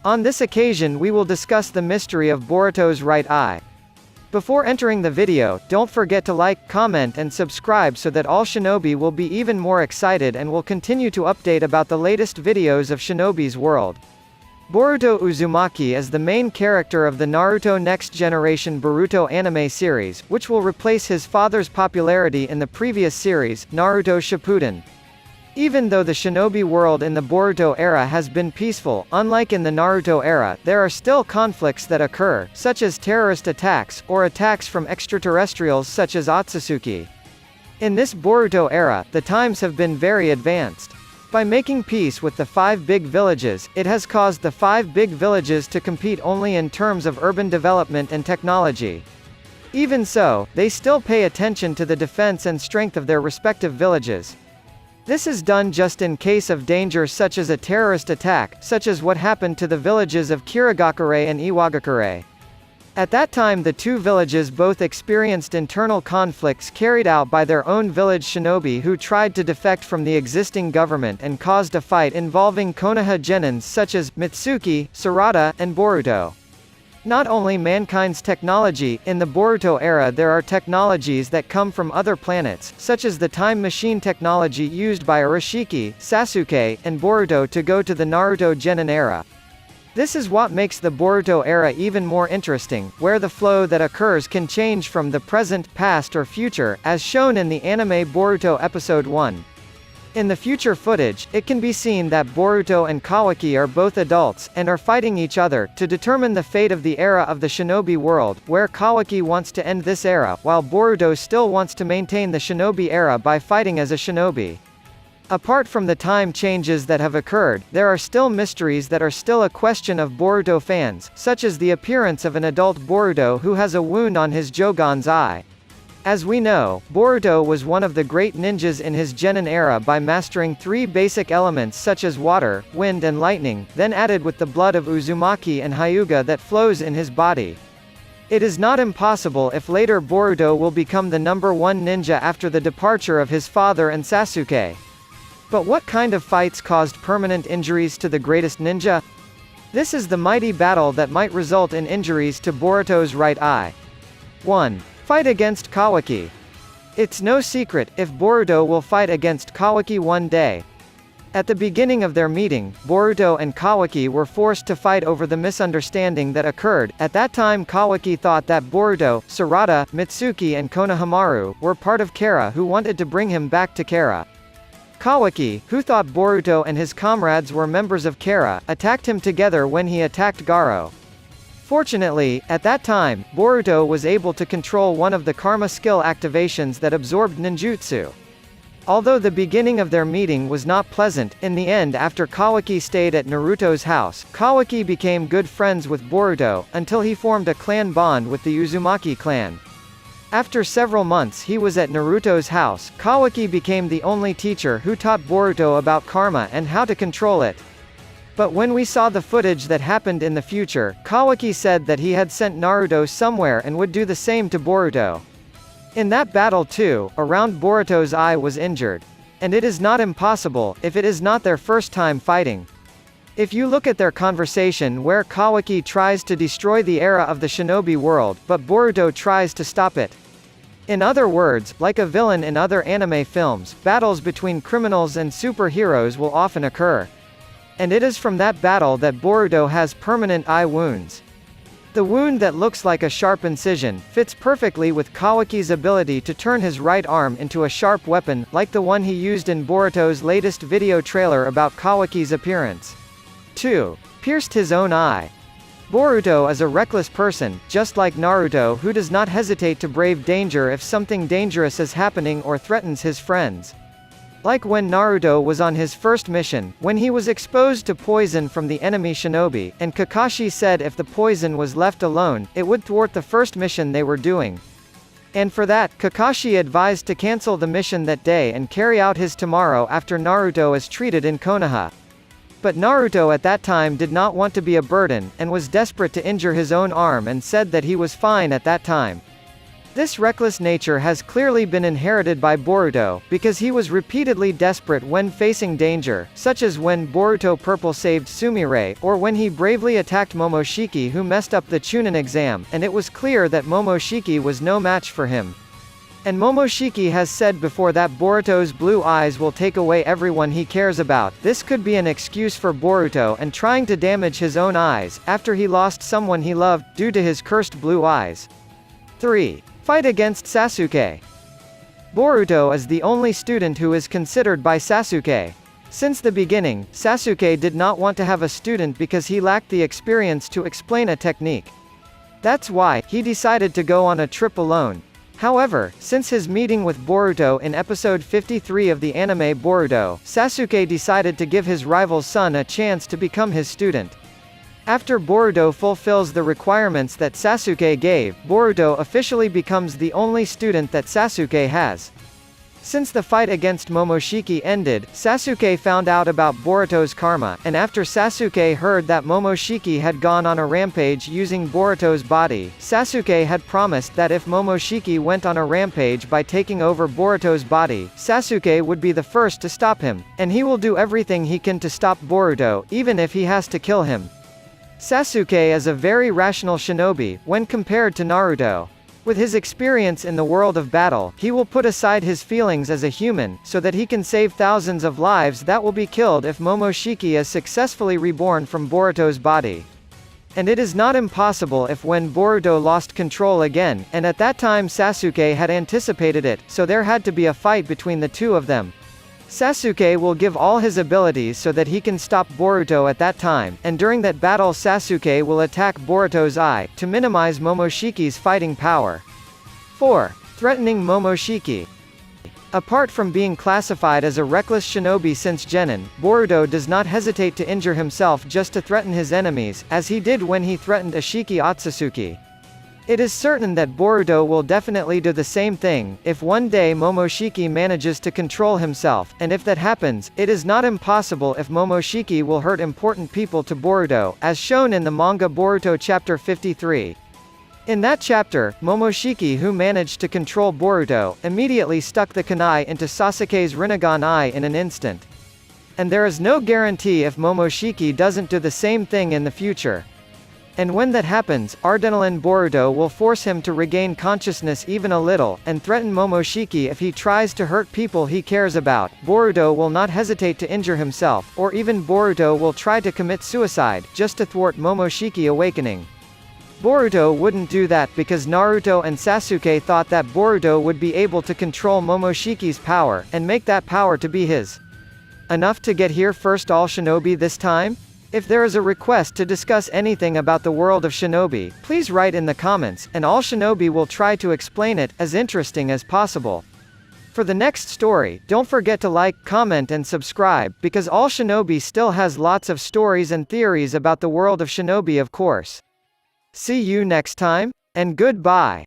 On this occasion we will discuss the mystery of Boruto's right eye. Before entering the video, don't forget to like, comment and subscribe so that all shinobi will be even more excited and will continue to update about the latest videos of Shinobi's world. Boruto Uzumaki is the main character of the Naruto Next Generation Boruto anime series, which will replace his father's popularity in the previous series, Naruto Shippuden. Even though the shinobi world in the Boruto era has been peaceful, unlike in the Naruto era, there are still conflicts that occur, such as terrorist attacks, or attacks from extraterrestrials such as Otsutsuki. In this Boruto era, the times have been very advanced. By making peace with the 5 big villages, it has caused the 5 big villages to compete only in terms of urban development and technology. Even so, they still pay attention to the defense and strength of their respective villages. This is done just in case of danger such as a terrorist attack, such as what happened to the villages of Kirigakure and Iwagakure. At that time the two villages both experienced internal conflicts carried out by their own village shinobi who tried to defect from the existing government and caused a fight involving Konoha genins such as Mitsuki, Sarada, and Boruto. Not only mankind's technology, in the Boruto era there are technologies that come from other planets, such as the time machine technology used by Arashiki, Sasuke, and Boruto to go to the Naruto Genin era. This is what makes the Boruto era even more interesting, where the flow that occurs can change from the present, past or future, as shown in the anime Boruto Episode 1. In the future footage, it can be seen that Boruto and Kawaki are both adults, and are fighting each other, to determine the fate of the era of the shinobi world, where Kawaki wants to end this era, while Boruto still wants to maintain the shinobi era by fighting as a shinobi. Apart from the time changes that have occurred, there are still mysteries that are still a question of Boruto fans, such as the appearance of an adult Boruto who has a wound on his Jogon's eye. As we know, Boruto was one of the great ninjas in his Genin era by mastering 3 basic elements such as water, wind and lightning, then added with the blood of Uzumaki and Hyuga that flows in his body. It is not impossible if later Boruto will become the #1 ninja after the departure of his father and Sasuke. But what kind of fights caused permanent injuries to the greatest ninja? This is the mighty battle that might result in injuries to Boruto's right eye. 1. Fight against Kawaki. It's no secret, if Boruto will fight against Kawaki one day. At the beginning of their meeting, Boruto and Kawaki were forced to fight over the misunderstanding that occurred. At that time Kawaki thought that Boruto, Sarada, Mitsuki and Konohamaru, were part of Kara who wanted to bring him back to Kara. Kawaki, who thought Boruto and his comrades were members of Kara, attacked him together when he attacked Garo. Fortunately, at that time, Boruto was able to control one of the karma skill activations that absorbed ninjutsu. Although the beginning of their meeting was not pleasant, in the end after Kawaki stayed at Naruto's house, Kawaki became good friends with Boruto, until he formed a clan bond with the Uzumaki clan. After several months he was at Naruto's house, Kawaki became the only teacher who taught Boruto about karma and how to control it. But when we saw the footage that happened in the future, Kawaki said that he had sent Naruto somewhere and would do the same to Boruto. In that battle too, around Boruto's eye was injured. And it is not impossible, if it is not their first time fighting. If you look at their conversation where Kawaki tries to destroy the era of the shinobi world, but Boruto tries to stop it. In other words, like a villain in other anime films, battles between criminals and superheroes will often occur. And it is from that battle that Boruto has permanent eye wounds. The wound that looks like a sharp incision, fits perfectly with Kawaki's ability to turn his right arm into a sharp weapon, like the one he used in Boruto's latest video trailer about Kawaki's appearance. 2. Pierced his own eye. Boruto is a reckless person, just like Naruto who does not hesitate to brave danger if something dangerous is happening or threatens his friends. Like when Naruto was on his first mission, when he was exposed to poison from the enemy shinobi, and Kakashi said if the poison was left alone, it would thwart the first mission they were doing. And for that, Kakashi advised to cancel the mission that day and carry out his tomorrow after Naruto is treated in Konoha. But Naruto at that time did not want to be a burden, and was desperate to injure his own arm and said that he was fine at that time. This reckless nature has clearly been inherited by Boruto, because he was repeatedly desperate when facing danger, such as when Boruto Purple saved Sumire, or when he bravely attacked Momoshiki who messed up the Chunin exam, and it was clear that Momoshiki was no match for him. And Momoshiki has said before that Boruto's blue eyes will take away everyone he cares about. This could be an excuse for Boruto and trying to damage his own eyes, after he lost someone he loved, due to his cursed blue eyes. 3. Fight against Sasuke. Boruto is the only student who is considered by Sasuke. Since the beginning, Sasuke did not want to have a student because he lacked the experience to explain a technique. That's why he decided to go on a trip alone. However, since his meeting with Boruto in episode 53 of the anime Boruto, Sasuke decided to give his rival's son a chance to become his student. After Boruto fulfills the requirements that Sasuke gave, Boruto officially becomes the only student that Sasuke has. Since the fight against Momoshiki ended, Sasuke found out about Boruto's karma, and after Sasuke heard that Momoshiki had gone on a rampage using Boruto's body, Sasuke had promised that if Momoshiki went on a rampage by taking over Boruto's body, Sasuke would be the first to stop him, and he will do everything he can to stop Boruto, even if he has to kill him. Sasuke is a very rational shinobi, when compared to Naruto. With his experience in the world of battle, he will put aside his feelings as a human, so that he can save thousands of lives that will be killed if Momoshiki is successfully reborn from Boruto's body. And it is not impossible if when Boruto lost control again, and at that time Sasuke had anticipated it, so there had to be a fight between the two of them. Sasuke will give all his abilities so that he can stop Boruto at that time, and during that battle Sasuke will attack Boruto's eye, to minimize Momoshiki's fighting power. 4. Threatening Momoshiki. Apart from being classified as a reckless shinobi since Genin, Boruto does not hesitate to injure himself just to threaten his enemies, as he did when he threatened Ashiki Otsutsuki. It is certain that Boruto will definitely do the same thing, if one day Momoshiki manages to control himself, and if that happens, it is not impossible if Momoshiki will hurt important people to Boruto, as shown in the manga Boruto chapter 53. In that chapter, Momoshiki, who managed to control Boruto, immediately stuck the kunai into Sasuke's Rinnegan eye in an instant. And there is no guarantee if Momoshiki doesn't do the same thing in the future. And when that happens, Adrenaline Boruto will force him to regain consciousness even a little, and threaten Momoshiki if he tries to hurt people he cares about. Boruto will not hesitate to injure himself, or even Boruto will try to commit suicide, just to thwart Momoshiki awakening. Boruto wouldn't do that because Naruto and Sasuke thought that Boruto would be able to control Momoshiki's power, and make that power to be his. Enough to get here first all shinobi this time? If there is a request to discuss anything about the world of shinobi, please write in the comments, and all shinobi will try to explain it, as interesting as possible. For the next story, don't forget to like, comment and subscribe, because all shinobi still has lots of stories and theories about the world of shinobi of course. See you next time, and goodbye.